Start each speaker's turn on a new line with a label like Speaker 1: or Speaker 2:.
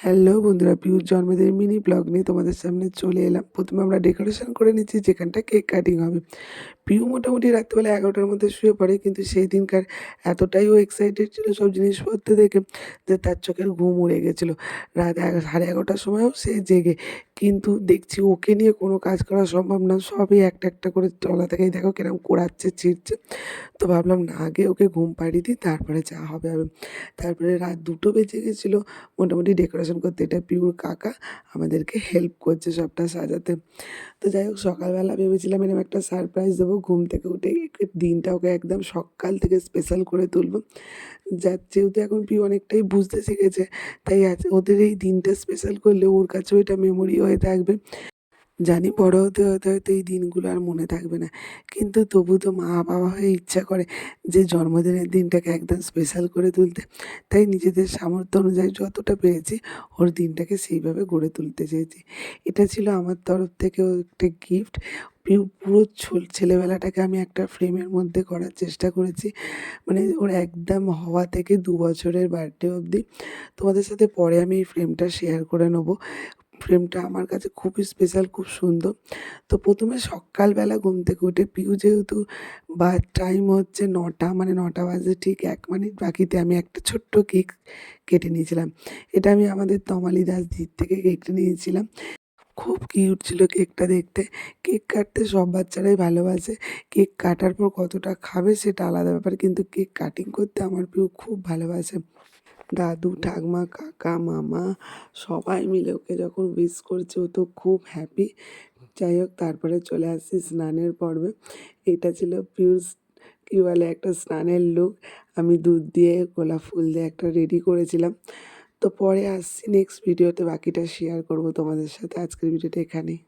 Speaker 1: Hello বন্ধুরা, pure জন্মদিনের mini blog নিয়ে তোমাদের সামনে চলে এলাম। প্রথমে আমরা ডেকোরেশন করে নিচ্ছি, যেখানটা কেক কাটিং হবে। পিউ মোটামুটি রাত্রিবেলা ১১টার মধ্যে শুয়ে পড়ে, কিন্তু সেই দিনকার এতটাই ও এক্সাইটেড ছিল সব জিনিসপত্র দেখে যে তার চোখের ঘুম উড়ে গেছিলো। রাত 11:30টার সময়ও সে জেগে, কিন্তু দেখছি ওকে নিয়ে কোনো কাজ করা সম্ভব না। সবই একটা একটা করে তলা থেকেই দেখো কিরম কোড়াচ্ছে, ছিঁড়ছে। তো ভাবলাম না, আগে ওকে ঘুম পাড়িয়ে দিই, তারপরে যা হবে হবে। তারপরে রাত 2টো বেজে গেছিলো মোটামুটি ডেকোরেশন করতে। এটা পিউর কাকা আমাদেরকে হেল্প করছে সবটা সাজাতে। তো যাই হোক, সকালবেলা ভেবেছিলাম এরকম একটা সারপ্রাইজ দেবো। ঘুম থেকে উঠেই দিনটা ওকে একদম সকাল থেকে স্পেশাল করে তুলবো। যেহেতু এখন পিউ অনেকটাই বুঝতে শিখেছে, তাই আজ ওদের এই দিনটা স্পেশাল করলে ওর কাছেও এটা মেমোরি হয়ে থাকবে। জানি বড় হতে হতে হয়তো এই দিনগুলো আর মনে থাকবে না, কিন্তু তবু তো মা বাবা হয়ে ইচ্ছা করে যে জন্মদিনের দিনটাকে একদম স্পেশাল করে তুলতে। তাই নিজেদের সামর্থ্য অনুযায়ী যতটা পেরেছি ওর দিনটাকে সেইভাবে গড়ে তুলতে চেয়েছি। এটা ছিল আমার তরফ থেকে ও একটা গিফট। পুরো ছেলেবেলাটাকে আমি একটা ফ্রেমের মধ্যে করার চেষ্টা করেছি, মানে ওর একদম হওয়া থেকে 2 বছরের বার্থডে অবধি। তোমাদের সাথে পরে আমি এই ফ্রেমটা শেয়ার করে নেবো। ফ্রেমটা আমার কাছে খুবই স্পেশাল, খুব সুন্দর। তো প্রথমে সকালবেলা ঘুম থেকে উঠে পিউ যেহেতু বা টাইম হচ্ছে 9টা, মানে 9টা বাজে ঠিক 1 মিনিট বাকিতে আমি একটা ছোট্ট কেক কেটে নিয়েছিলাম। এটা আমি আমাদের তমালি দাসদির থেকে কেকটা নিয়েছিলাম। খুব কিউট ছিল কেকটা দেখতে। কেক কাটতে সব বাচ্চারাই ভালোবাসে। কেক কাটার পর কতটা খাবে সেটা আলাদা ব্যাপার, কিন্তু কেক কাটিং করতে আমার পিউ খুব ভালোবাসে। দাদু, ঠাকমা, কাকা, মামা সবাই মিলে ওকে যখন উইশ করছে, ও তো খুব হ্যাপি। যাই হোক, তারপরে চলে আসছি স্নানের পর্বে। এটা ছিল পিউর কী বলে একটা স্নানের লুক। আমি দুধ দিয়ে গোলাপ ফুল দিয়ে একটা রেডি করেছিলাম। তো পরে আসছি নেক্সট ভিডিওতে, বাকিটা শেয়ার করব তোমাদের সাথে। আজকের ভিডিওটা এখানেই।